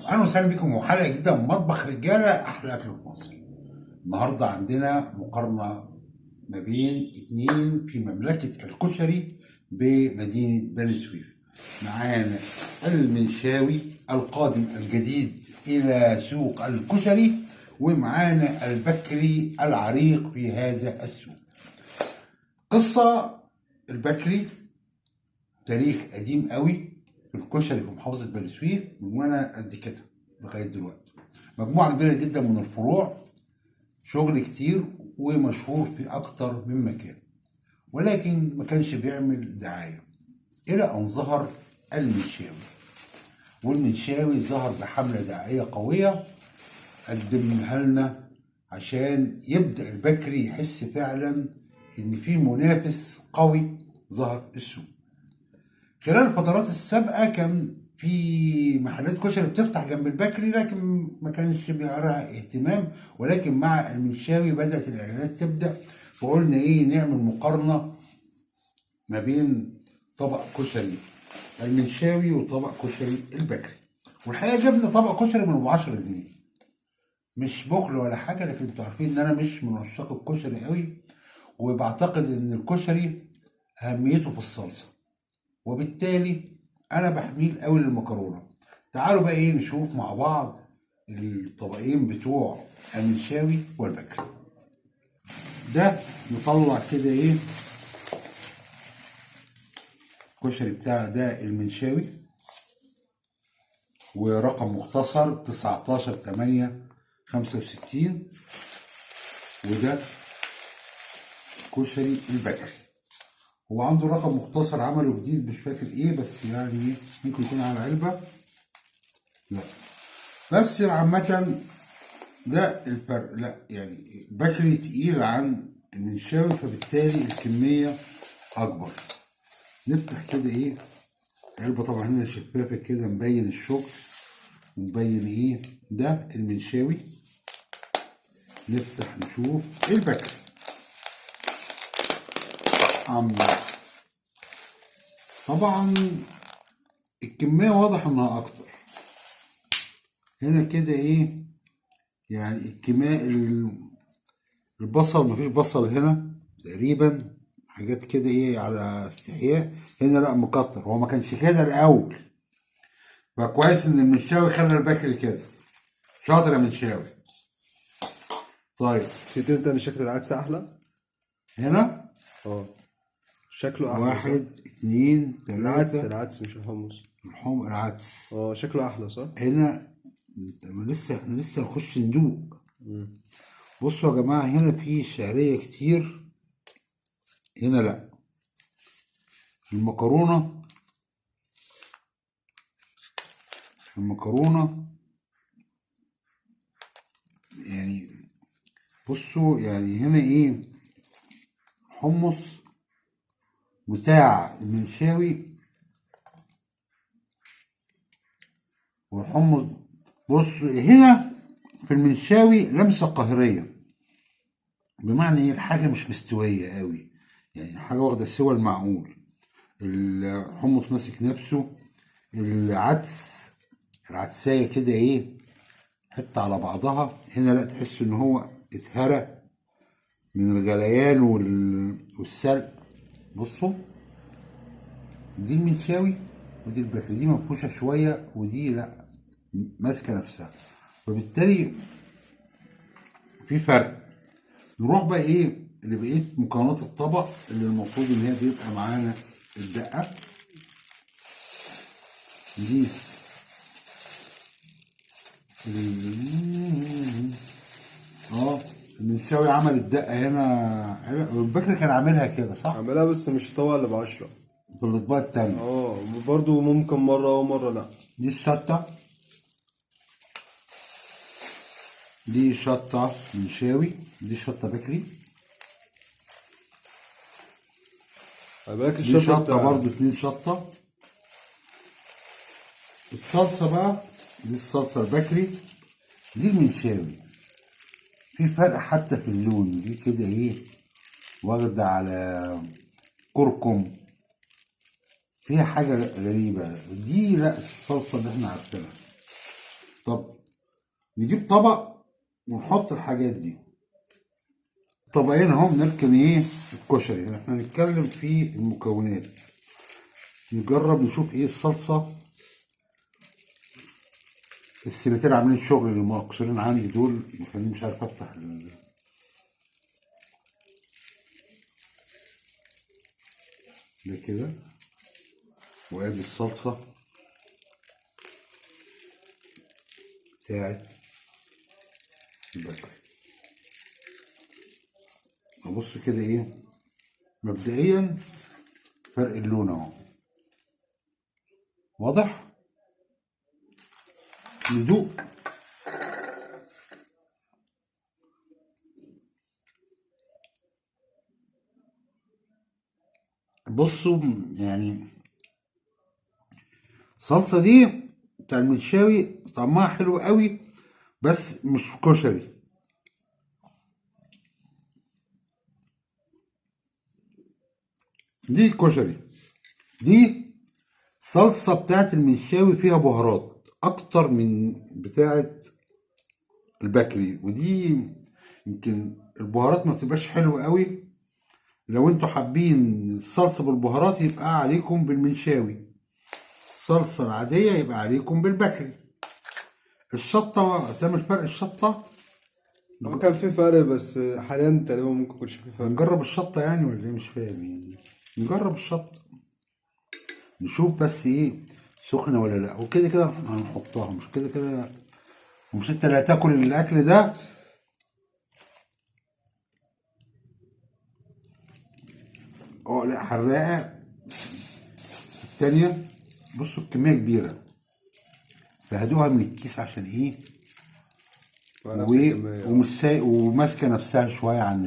اهلا وسهلا بكم وحلقه جديده من مطبخ رجاله احلى اكل في مصر. النهارده عندنا مقارنه ما بين اتنين في مملكه الكشري بمدينه بني سويف. معانا المنشاوي القادم الجديد الى سوق الكشري، ومعانا البكري العريق في هذا السوق. قصه البكري تاريخ قديم قوي في الكشري في محافظة بني سويف من وانا قد كده لغاية دلوقتي. مجموعة كبيرة جدا من الفروع، شغل كتير ومشهور في أكتر من مكان، ولكن ما كانش بيعمل دعاية إلى أن ظهر المنشاوي. والمنشاوي ظهر بحملة دعائية قوية قدمها لنا عشان يبدأ البكري يحس فعلا إن في منافس قوي ظهر السوق. خلال الفترات السابقة كان في محلات كشري بتفتح جنب البكري، لكن ما كانش بيعرها اهتمام، ولكن مع المنشاوي بدأت الإعلانات تبدأ، فقلنا نعمل مقارنة ما بين طبق كشري المنشاوي وطبق كشري البكري. والحقيقة جبنا طبق كشري من ابو 10 جنيه، مش بخل ولا حاجة، لكن انتوا عارفين ان انا مش من عشاق الكشري قوي، وبعتقد ان الكشري اهميته في الصلصة، وبالتالي انا بحميل قوي للمكرونه. تعالوا بقى نشوف مع بعض الطبقين بتوع المنشاوي والبكري. ده نطلع كده الكشري بتاع ده المنشاوي، ورقم مختصر 19/8/65، وده كشري البكري. هو عنده رقم مختصر عمله جديد مش فاكر بس يعني ممكن يكون على علبة، لا بس عامة ده الفرق. لا يعني بكري تقيل عن المنشاوي، فبالتالي الكمية أكبر. نفتح كده علبة، طبعا هنا شفافة كده مبين الشغل ومبين ده المنشاوي. نفتح نشوف البكري. طبعا الكمية واضح انها اكتر هنا كده يعني الكمية البصل، مفيش بصل هنا تقريبا، حاجات كده على استحياء. هنا لا مكتر، هو ما كانش كده الاول، فكويس ان المنشاوي خلى البكري كده. شاطر يا منشاوي. طيب نسيت انت ان شكل العدس احلى هنا شكله احلى. 1 2 العدس مش الحمص. العدس شكله احلى صح. هنا احنا لسه نخش ندوق. بصوا يا جماعة، هنا في شعرية كتير، هنا لا. المكرونة يعني بصوا، يعني هنا الحمص بتاع المنشاوي والحمص. بصوا هنا في المنشاوي لمسة قاهرية، بمعنى الحاجة مش مستوية قوي، يعني حاجة واخدة سوى المعقول. الحمص ماسك نفسه، العدساية كده حتة على بعضها. هنا لا، تحس ان هو اتهرى من الغليان والسلق. بصوا دي المنشاوي ودي البكري، دي منفوشة شوية ودي لا، ماسكة نفسها، وبالتالي في فرق. نروح بقى لبقية مكونات الطبق اللي المفروض ان هي بيبقى معانا. الدقة دي المنشاوي عمل الدقة هنا، والبكري كان عاملها كده صح؟ عملها بس مش الطبق اللي ب10 في الأطباق التانية. برضو ممكن مرة ومرة لا. دي شطة منشاوي، دي شطة بكري. دي شطة برضو 2 شطة. الصلصة بقى دي الصلصة البكري، دي المنشاوي. في فرق حتى في اللون، دي كده واخدة على كركم، فيها حاجة غريبة. دي لا الصلصة اللي احنا عارفينها. طب نجيب طبق ونحط الحاجات دي، طبقين اهو نركن ايه الكشري. احنا هنتكلم في المكونات، نجرب نشوف ايه الصلصه. السنتين عاملين شغل المقصورين عندي دول مخليني مش عارف افتح ده كده. وادي الصلصه بتاعت البكري. ابص كده ايه مبدئيا فرق اللون اهو واضح. ندوق. بصوا يعني الصلصه دي بتاع المنشاوي طعمها حلو قوي بس مش كشري. دي كشري، دي صلصه بتاعت المنشاوي فيها بهارات اكتر من بتاعت البكري، ودي يمكن البهارات ما بتبقاش حلوه قوي. لو انتوا حابين الصلصه بالبهارات يبقى عليكم بالمنشاوي، الصلصه العاديه يبقى عليكم بالبكري. الشطه تعمل فرق الشطه. هو كان في فرق بس حاليا تقريبا ممكن يكونش في فرق. هنجرب الشطه يعني ولا ايه مش فاهم يعني. نجرب الشطه نشوف بس ايه سخنه ولا لا. وكده كده هنحطها مش كده كده، ومش انت اللي هتاكل الاكل ده. اه لا حراقه التانية. بصوا الكميه كبيره فهدوها من الكيس عشان ايه نفس الكمية. ومش سايق وماسكه نفسها شويه عن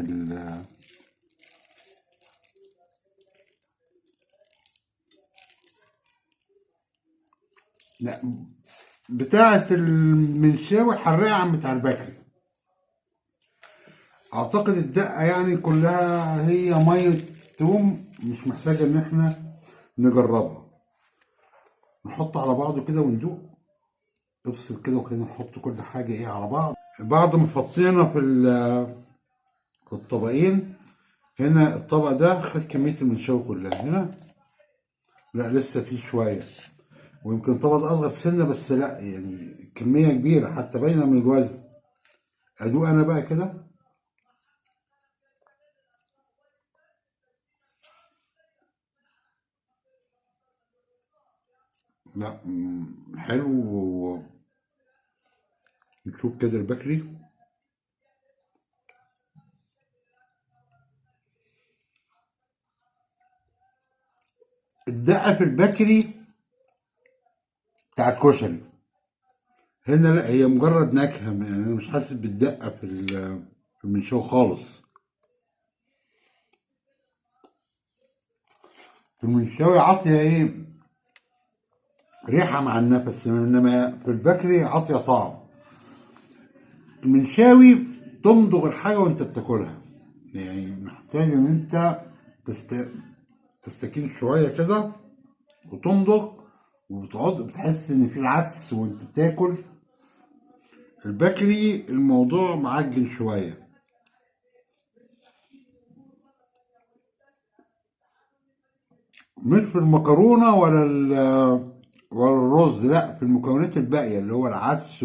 لا بتاعه المنشاوي حراقه عن بتاع البكري. اعتقد الدقه يعني كلها هي ميه توم، مش محتاجه ان احنا نجربها. نحط على بعضه كده وندوق. افصل كده وكده نحط كل حاجه ايه على بعض. بعد ما حطينا في الطبقين. هنا الطبق ده خد كميه المنشاوي كلها. هنا لا لسه في شويه، ويمكن طبق اصغر سنه بس لا يعني كميه كبيره حتى باينه من الوزن. ادوق انا بقى كده. لا حلو. نشوف كده البكري. الدقه في البكري بتاع الكشري. هنا لا هي مجرد نكهه يعني انا مش حاسس بالدقه في المنشاوي خالص. في المنشاوي عاطيه ايه ريحه مع النفس، انما في البكري عاطيه طعم. المنشاوي تمضغ الحاجه وانت بتاكلها، يعني محتاج ان انت تستكين شويه كده وتمضغ وبتقعد بتحس ان في العدس وانت بتاكل. البكري الموضوع معجن شويه. مش في المكرونه ولا الرز، لا في المكونات الباقيه اللي هو العدس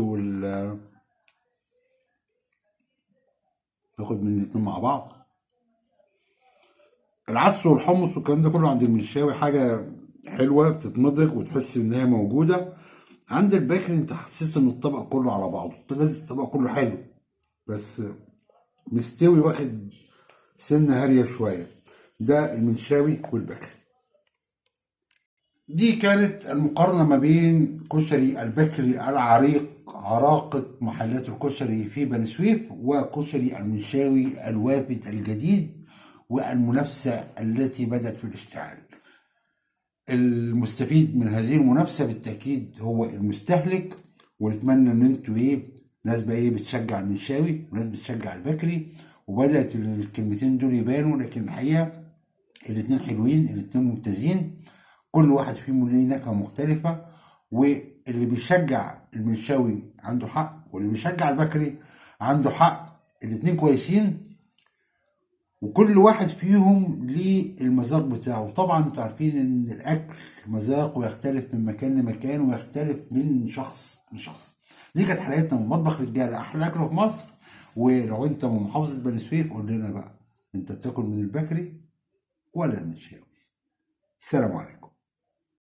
ناخد من الاتنين مع بعض. العدس والحمص والكلام ده كله عند المنشاوي حاجه حلوه بتتمضغ وتحس ان هي موجوده. عند البكري انت حسيت ان الطبق كله على بعضه، لازم الطبق كله حلو بس مستوي واخد سنه هاريه شويه. ده المنشاوي والبكري. دي كانت المقارنة ما بين كشري البكري العريق عراقة محلات الكشري في بني سويف وكشري المنشاوي الوافد الجديد والمنافسة التي بدأت في الاشتعال. المستفيد من هذه المنافسة بالتأكيد هو المستهلك، ونتمنى ان انتوا ناس بقى بتشجع المنشاوي وناس بتشجع البكري، وبدأت الكلمتين دول يبانوا. لكن الحقيقة الاتنين حلوين، الاتنين ممتازين، كل واحد فيهم ليه نكهة مختلفة. و اللي بيشجع المنشاوي عنده حق، واللي بيشجع البكري عنده حق. الاتنين كويسين، وكل واحد فيهم ليه المذاق بتاعه. طبعا انتوا عارفين ان الاكل مذاق، ويختلف من مكان لمكان، ويختلف من شخص لشخص. دي كانت حلقتنا من مطبخ رجاله، احلى اكل في مصر. ولو انت من محافظه بني سويف قول لنا بقى، انت بتاكل من البكري ولا المنشاوي؟ السلام عليكم.